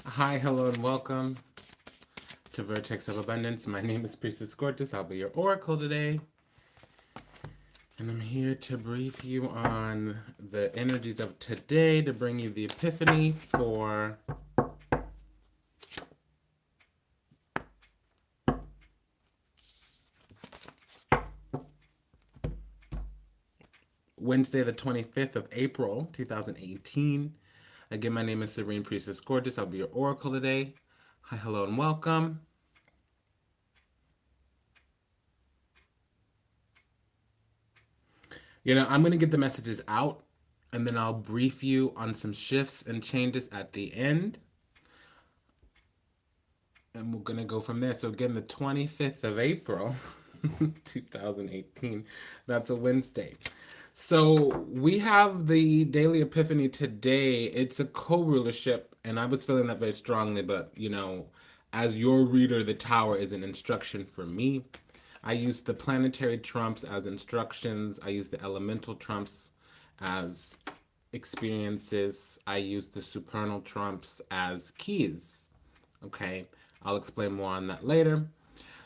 Hi, hello, and welcome to Vertex of Abundance. My name is Priestess Gorgeous. I'll be your oracle today, and I'm here to brief you on the energies of today to bring you the epiphany for Wednesday, the 25th of April, 2018. Again, my name is Serene Priestess Gorgeous. I'll be your oracle today. Hi, hello, and welcome. I'm going to get the messages out, and then I'll brief you on some shifts and changes at the end. And we're going to go from there. So, again, the 25th of April, 2018, that's a Wednesday. So, we have the daily epiphany today. It's a co rulership, and I was feeling that very strongly, but, as your reader, the tower is an instruction for me. I use the planetary trumps as instructions, I use the elemental trumps as experiences, I use the supernal trumps as keys. Okay, I'll explain more on that later.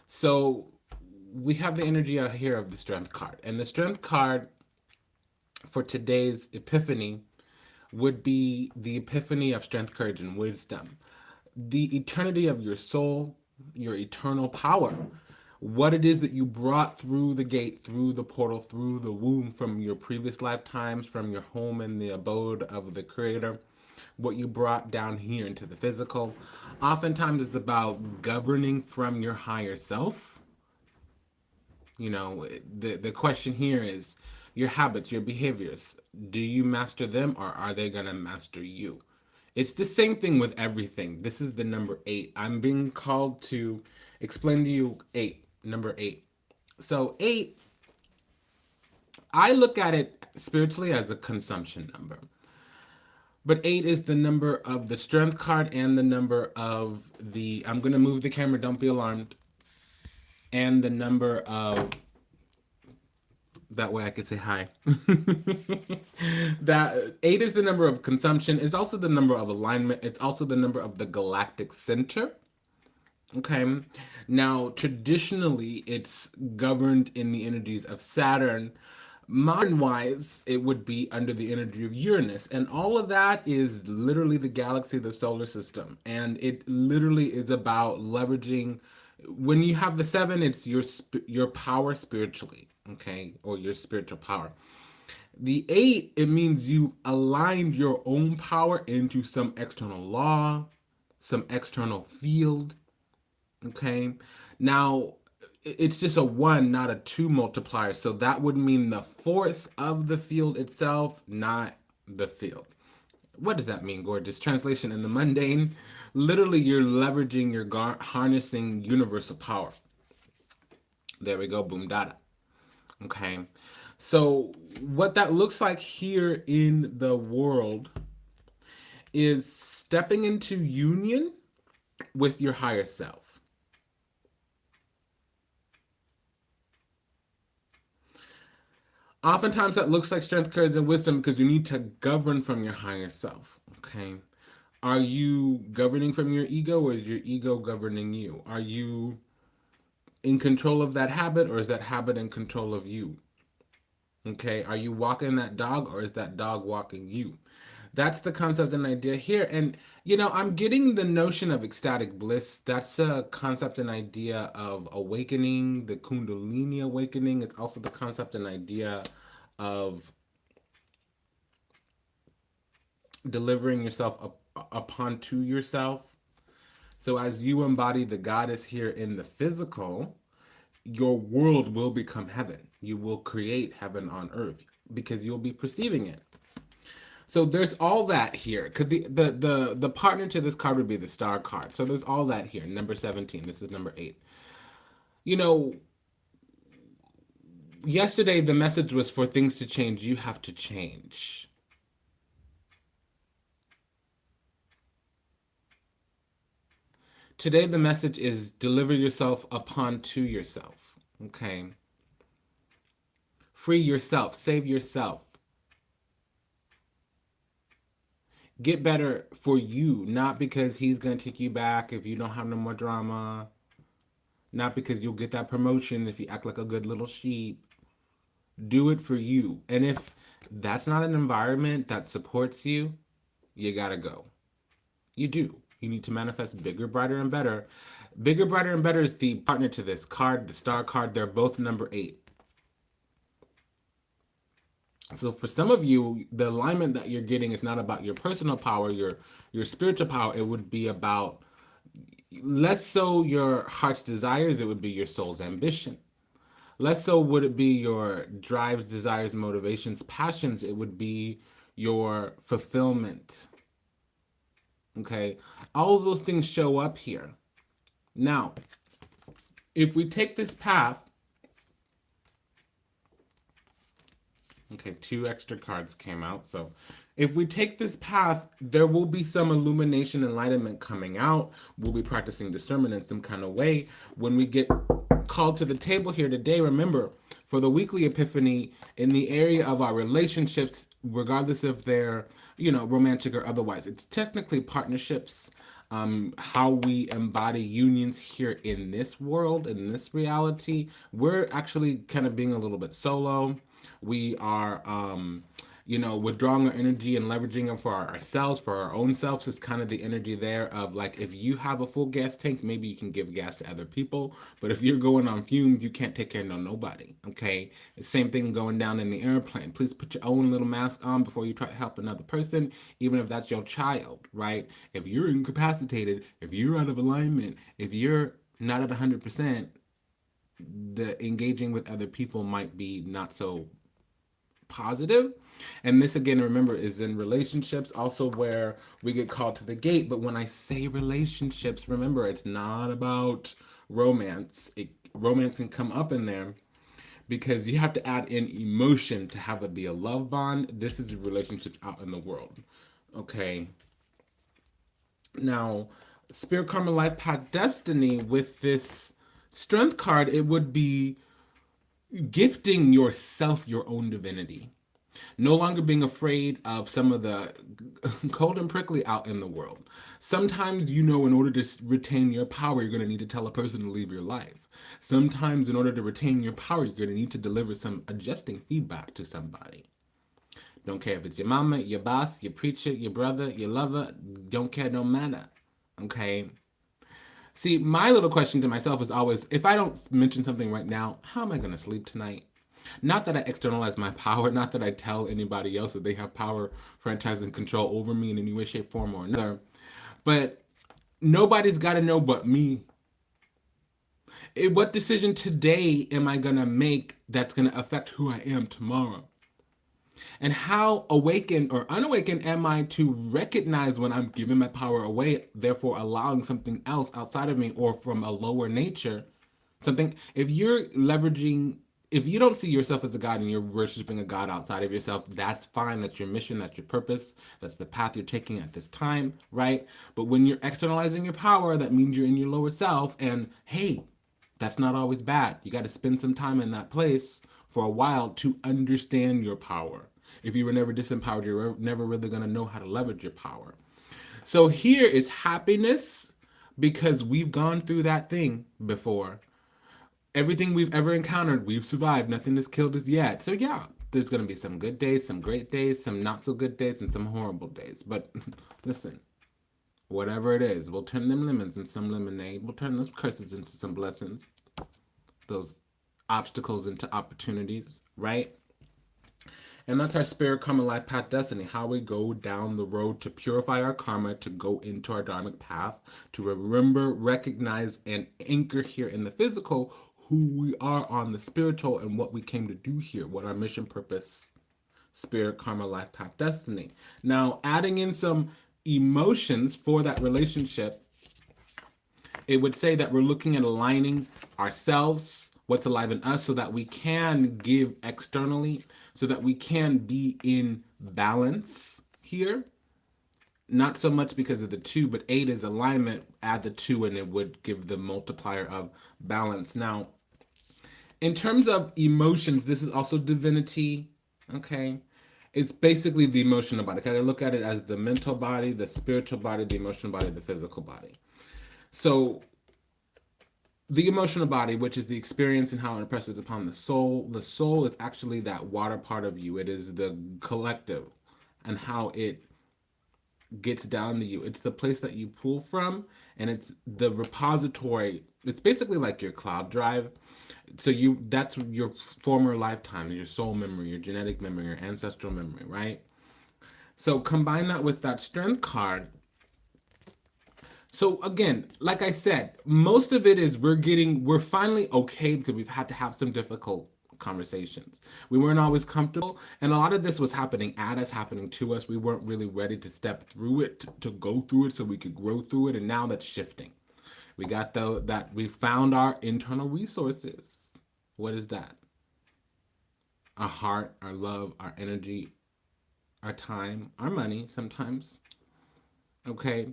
So we have the energy out here of the strength card, and the strength card for today's epiphany would be the epiphany of strength, courage, and wisdom. The eternity of your soul, your eternal power, what it is that you brought through the gate, through the portal, through the womb from your previous lifetimes, from your home in the abode of the Creator, what you brought down here into the physical. Oftentimes it's about governing from your higher self. The question here is your habits, your behaviors. Do you master them, or are they going to master you? It's the same thing with everything. This is the number 8. I'm being called to explain to you 8, number 8. So 8, I look at it spiritually as a consumption number. But 8 is the number of the strength card and the number of the, I'm going to move the camera, don't be alarmed, and the number of, that way I could say hi. That 8 is the number of consumption. It's also the number of alignment. It's also the number of the galactic center. Okay. Now, traditionally, it's governed in the energies of Saturn. Modern wise, it would be under the energy of Uranus. And all of that is literally the galaxy, the solar system. And it literally is about leveraging. When you have the 7, it's your power spiritually, okay, or your spiritual power. The 8, it means you aligned your own power into some external law, some external field. Okay. Now, it's just a 1, not a 2 multiplier. So that would mean the force of the field itself, not the field. What does that mean, gorgeous? Translation in the mundane. Literally, you're leveraging, you're harnessing universal power. There we go. Boom, dada. Okay. So, what that looks like here in the world is stepping into union with your higher self. Oftentimes that looks like strength, courage, and wisdom because you need to govern from your higher self. Okay. Are you governing from your ego, or is your ego governing you? Are you in control of that habit, or is that habit in control of you? Okay. Are you walking that dog, or is that dog walking you? That's the concept and idea here. And, I'm getting the notion of ecstatic bliss. That's a concept and idea of awakening, the Kundalini awakening. It's also the concept and idea of delivering yourself upon to yourself. So as you embody the goddess here in the physical, your world will become heaven. You will create heaven on earth because you'll be perceiving it. So there's all that here. Could the partner to this card would be the star card. So there's all that here. Number 17. This is number 8. You know, Yesterday the message was for things to change, you have to change. Today the message is deliver yourself upon to yourself. Okay. Free yourself, save yourself. Get better for you, not because he's going to take you back if you don't have no more drama, not because you'll get that promotion if you act like a good little sheep. Do it for you. And if that's not an environment that supports you, you got to go. You do. You need to manifest bigger, brighter, and better. Bigger, brighter, and better is the partner to this card, the star card. They're both number 8. So for some of you, the alignment that you're getting is not about your personal power, your spiritual power. It would be about less so your heart's desires. It would be your soul's ambition. Less so would it be your drives, desires, motivations, passions. It would be your fulfillment. Okay, all of those things show up here. Now, if we take this path, okay, 2 extra cards came out. So if we take this path, there will be some illumination, enlightenment coming out. We'll be practicing discernment in some kind of way. When we get called to the table here today, remember, for the weekly epiphany, in the area of our relationships, regardless if they're, romantic or otherwise, it's technically partnerships. How we embody unions here in this world, in this reality, we're actually kind of being a little bit solo. We are, withdrawing our energy and leveraging them for ourselves, for our own selves, is kind of the energy there of like, if you have a full gas tank, maybe you can give gas to other people. But if you're going on fumes, you can't take care of nobody. Okay. The same thing going down in the airplane. Please put your own little mask on before you try to help another person, even if that's your child, right? If you're incapacitated, if you're out of alignment, if you're not at 100%, the engaging with other people might be not so positive. And this, again, remember, is in relationships, also where we get called to the gate. But when I say relationships, remember, it's not about romance. Romance can come up in there because you have to add in emotion to have it be a love bond. This is a relationship out in the world. Okay. Now, Spirit, Karma, Life, Path, Destiny, with this Strength card, it would be gifting yourself your own divinity. No longer being afraid of some of the cold and prickly out in the world. Sometimes, in order to retain your power, you're going to need to tell a person to leave your life. Sometimes, in order to retain your power, you're going to need to deliver some adjusting feedback to somebody. Don't care if it's your mama, your boss, your preacher, your brother, your lover. Don't care, no matter. Okay? See, my little question to myself is always, if I don't mention something right now, how am I going to sleep tonight? Not that I externalize my power, not that I tell anybody else that they have power, franchise, and control over me in any way, shape, form, or another, but nobody's got to know but me. What decision today am I going to make that's going to affect who I am tomorrow? And how awakened or unawakened am I to recognize when I'm giving my power away, therefore allowing something else outside of me or from a lower nature? If you're leveraging, if you don't see yourself as a God and you're worshiping a God outside of yourself, that's fine. That's your mission. That's your purpose. That's the path you're taking at this time, right? But when you're externalizing your power, that means you're in your lower self. And hey, that's not always bad. You got to spend some time in that place for a while to understand your power. If you were never disempowered, you're never really going to know how to leverage your power. So here is happiness because we've gone through that thing before. Everything we've ever encountered, we've survived. Nothing has killed us yet. So yeah, there's going to be some good days, some great days, some not so good days, and some horrible days. But listen, whatever it is, we'll turn them lemons into some lemonade. We'll turn those curses into some blessings. Those obstacles into opportunities, right? And that's our Spirit, Karma, Life, Path, Destiny. How we go down the road to purify our karma, to go into our dharmic path, to remember, recognize, and anchor here in the physical who we are on the spiritual and what we came to do here, what our mission, purpose, Spirit, Karma, Life, Path, Destiny. Now, adding in some emotions for that relationship, it would say that we're looking at aligning ourselves, what's alive in us, so that we can give externally, so that we can be in balance here. Not so much because of the 2, but 8 is alignment. Add the 2 and it would give the multiplier of balance. Now, in terms of emotions, this is also divinity, okay? It's basically the emotional body. Kind of look at it as the mental body, the spiritual body, the emotional body, the physical body. So the emotional body, which is the experience and how it impresses upon the soul is actually that water part of you. It is the collective and how it gets down to you. It's the place that you pull from, and it's the repository. It's basically like your cloud drive. So that's your former lifetime, your soul memory, your genetic memory, your ancestral memory, right? So combine that with that strength card. So again, like I said, most of it is we're finally okay because we've had to have some difficult conversations. We weren't always comfortable, and a lot of this was happening at us, happening to us. We weren't really ready to step through it, to go through it so we could grow through it, and now that's shifting. We got that we found our internal resources. What is that? Our heart, our love, our energy, our time, our money sometimes. Okay?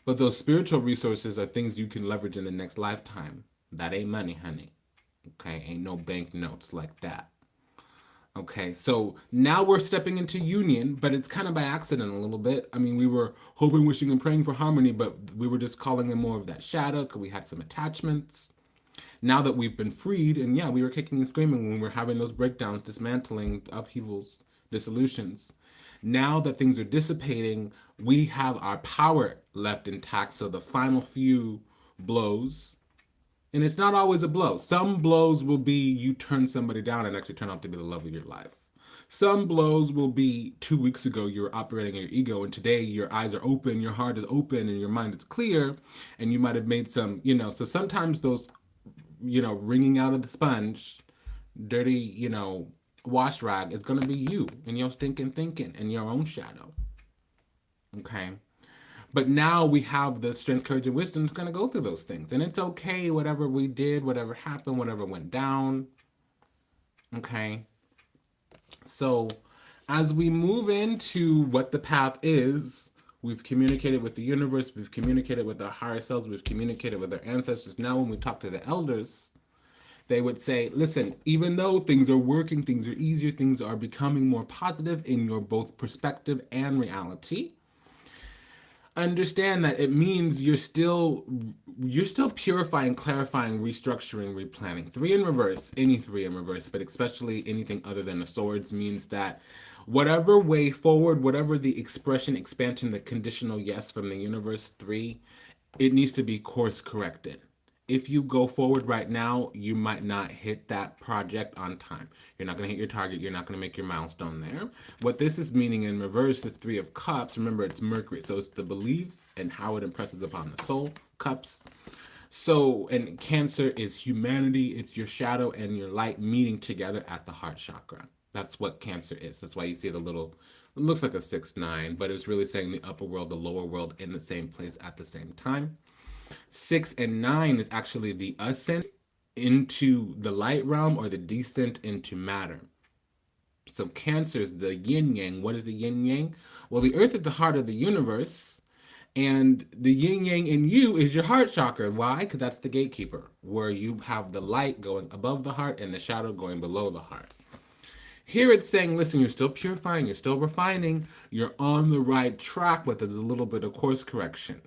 But those spiritual resources are things you can leverage in the next lifetime. That ain't money, honey. Okay? Ain't no bank notes like that. Okay, so now we're stepping into union, but it's kind of by accident a little bit. I mean, we were hoping, wishing, and praying for harmony, but we were just calling in more of that shadow because we had some attachments. Now that we've been freed, and yeah, we were kicking and screaming when we were having those breakdowns, dismantling, upheavals, dissolutions. Now that things are dissipating, we have our power left intact. So the final few blows, and it's not always a blow. Some blows will be you turn somebody down and actually turn out to be the love of your life. Some blows will be 2 weeks ago you were operating in your ego, and today your eyes are open, your heart is open, and your mind is clear, and you might have made some, so sometimes those, wringing out of the sponge, dirty, wash rag is going to be you and your stinking thinking and your own shadow. Okay. But now we have the strength, courage, and wisdom to kind of go through those things. And it's okay, whatever we did, whatever happened, whatever went down. Okay. So as we move into what the path is, we've communicated with the universe, we've communicated with our higher selves, we've communicated with our ancestors. Now, when we talk to the elders, they would say, listen, even though things are working, things are easier, things are becoming more positive in your both perspective and reality, understand that it means you're still purifying, clarifying, restructuring, replanning. Three in reverse, any three in reverse, but especially anything other than the swords means that whatever way forward, whatever the expression, expansion, the conditional yes from the universe, three, it needs to be course corrected. If you go forward right now, you might not hit that project on time. You're not going to hit your target. You're not going to make your milestone there. What this is meaning in reverse, the Three of Cups, remember it's Mercury. So it's the belief and how it impresses upon the soul. Cups. So, and Cancer is humanity. It's your shadow and your light meeting together at the heart chakra. That's what Cancer is. That's why you see the little, it looks like a 6-9, but it's really saying the upper world, the lower world in the same place at the same time. 6 and 9 is actually the ascent into the light realm or the descent into matter. So Cancer is the yin yang. What is the yin yang? Well, the earth is the heart of the universe, and the yin yang in you is your heart chakra. Why? Because that's the gatekeeper, where you have the light going above the heart and the shadow going below the heart. Here it's saying, listen, you're still purifying, you're still refining, you're on the right track, but there's a little bit of course correction.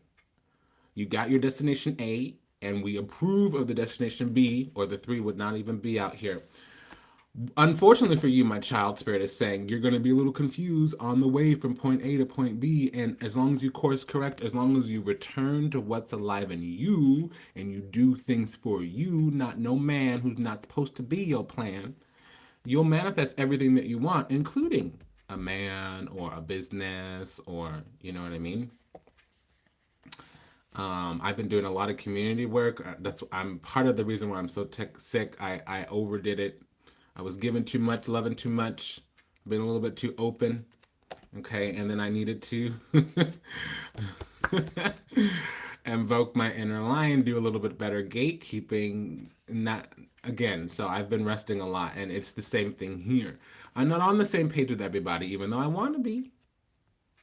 You got your destination A, and we approve of the destination B, or the 3 would not even be out here. Unfortunately for you, my child, Spirit is saying you're going to be a little confused on the way from point A to point B, and as long as you course correct, as long as you return to what's alive in you, and you do things for you, not no man who's not supposed to be your plan, you'll manifest everything that you want, including a man or a business, or, you know what I mean? I've been doing a lot of community work. I'm part of the reason why I'm so sick. I overdid it. I was giving too much, loving too much, been a little bit too open. Okay, and then I needed to invoke my inner lion, do a little bit better gatekeeping. Not again. So I've been resting a lot, and it's the same thing here. I'm not on the same page with everybody, even though I want to be.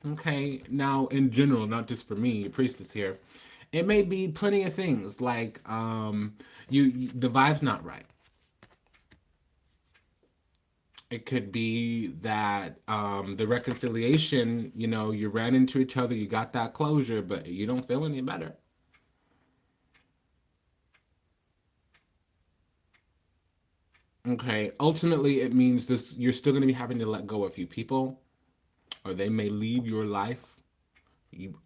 Okay, now in general, not just for me, your priestess here, it may be plenty of things like the vibe's not right. It could be that the reconciliation, you ran into each other, you got that closure, but you don't feel any better. Okay. Ultimately, it means this you're still going to be having to let go of a few people, or they may leave your life.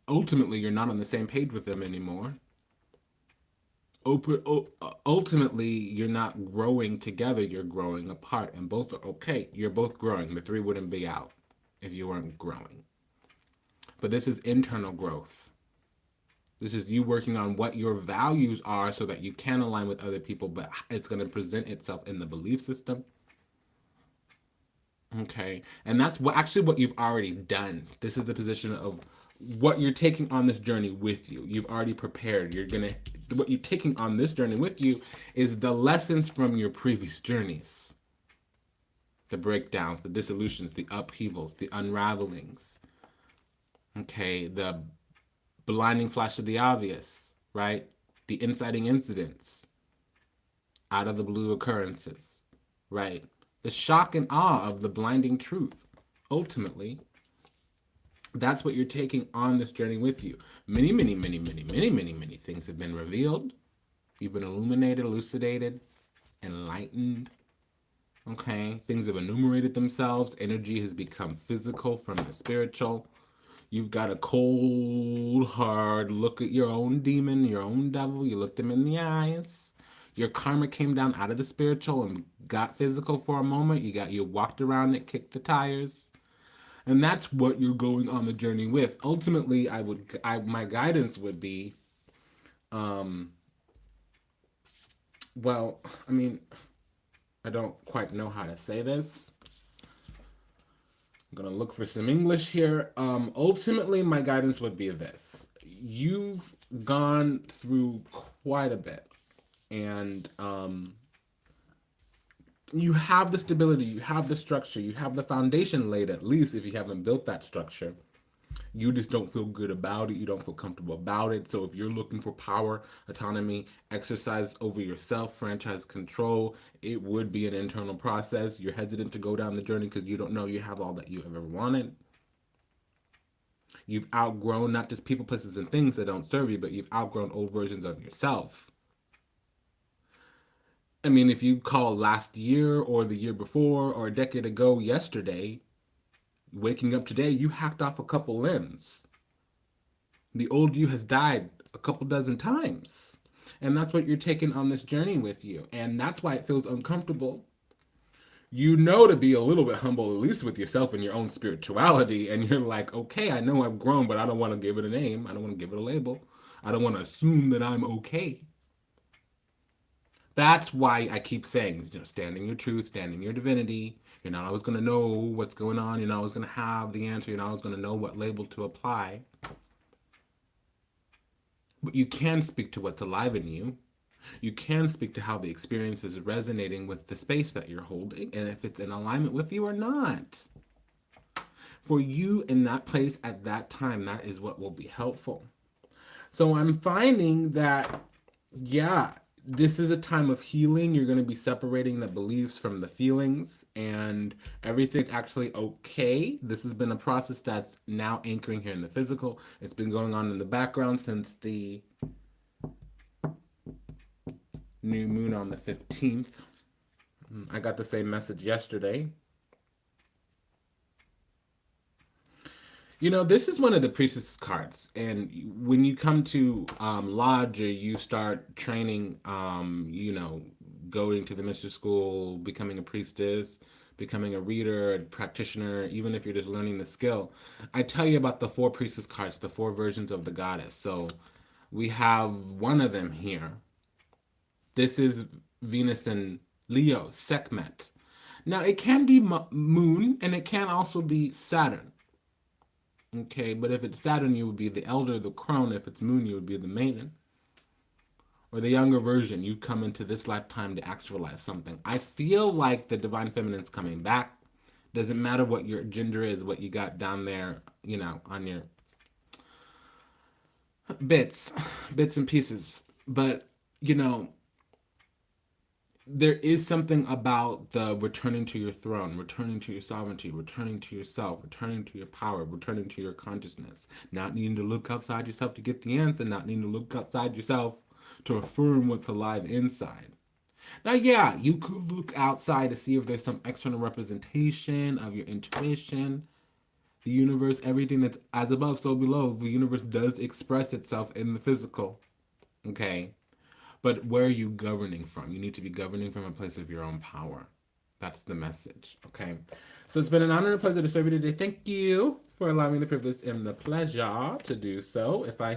Ultimately, you're not on the same page with them anymore. Ultimately, you're not growing together, you're growing apart, and both are okay. You're both growing. The three wouldn't be out if you weren't growing. But this is internal growth. This is you working on what your values are so that you can align with other people, but it's going to present itself in the belief system. Okay. And that's what you've already done. This is the position of what you're taking on this journey with you. You've already prepared. What you're taking on this journey with you is the lessons from your previous journeys, the breakdowns, the dissolutions, the upheavals, the unravelings. Okay. The blinding flash of the obvious, right? The inciting incidents, out of the blue occurrences, right? The shock and awe of the blinding truth. Ultimately, that's what you're taking on this journey with you. Many, many, many, many, many, many, many things have been revealed. You've been illuminated, elucidated, enlightened. Okay, things have enumerated themselves. Energy has become physical from the spiritual. You've got a cold, hard look at your own demon, your own devil. You looked him in the eyes. Your karma came down out of the spiritual and got physical for a moment. You walked around it, kicked the tires. And that's what you're going on the journey with. Ultimately, my guidance would be, um, well, I mean, I don't quite know how to say this. I'm gonna look for some English here. Ultimately, my guidance would be this: you've gone through quite a bit, and you have the stability, you have the structure, you have the foundation laid. At least, if you haven't built that structure, you just don't feel good about it. You don't feel comfortable about it. So if you're looking for power, autonomy, exercise over yourself, franchise control, it would be an internal process. You're hesitant to go down the journey because you don't know you have all that you have ever wanted. You've outgrown not just people, places, and things that don't serve you, but you've outgrown old versions of yourself. I mean, if you call last year or the year before or a decade ago yesterday, waking up today, you hacked off a couple limbs. The old you has died a couple dozen times. And that's what you're taking on this journey with you. And that's why it feels uncomfortable. You know, to be a little bit humble, at least with yourself and your own spirituality. And you're like, okay, I know I've grown, but I don't want to give it a name. I don't want to give it a label. I don't want to assume that I'm okay. That's why I keep saying, stand in your truth, stand in your divinity. You're not always going to know what's going on. You're not always going to have the answer. You're not always going to know what label to apply. But you can speak to what's alive in you. You can speak to how the experience is resonating with the space that you're holding and if it's in alignment with you or not. For you in that place at that time, that is what will be helpful. So I'm finding that, yeah, this is a time of healing. You're going to be separating the beliefs from the feelings, and everything's actually okay. This has been a process that's now anchoring here in the physical. It's been going on in the background since the new moon on the 15th. I got the same message yesterday. This is one of the priestess cards, and when you come to lodge, or you start training, going to the mystery school, becoming a priestess, becoming a reader, a practitioner, even if you're just learning the skill, I tell you about the four priestess cards, the four versions of the goddess. So we have one of them here. This is Venus and Leo, Sekhmet. Now, it can be Moon, and it can also be Saturn. Okay, but if it's Saturn, you would be the elder, the crone. If it's Moon, you would be the maiden. Or the younger version, you'd come into this lifetime to actualize something. I feel like the divine feminine's coming back. Doesn't matter what your gender is, what you got down there, on your bits and pieces. But, there is something about the returning to your throne, returning to your sovereignty, returning to yourself, returning to your power, returning to your consciousness, not needing to look outside yourself to get the answer, not needing to look outside yourself to affirm what's alive inside. Now, yeah, you could look outside to see if there's some external representation of your intuition, the universe, everything that's as above, so below. The universe does express itself in the physical. Okay. But where are you governing from? You need to be governing from a place of your own power. That's the message. Okay. So it's been an honor and a pleasure to serve you today. Thank you for allowing me the privilege and the pleasure to do so. If I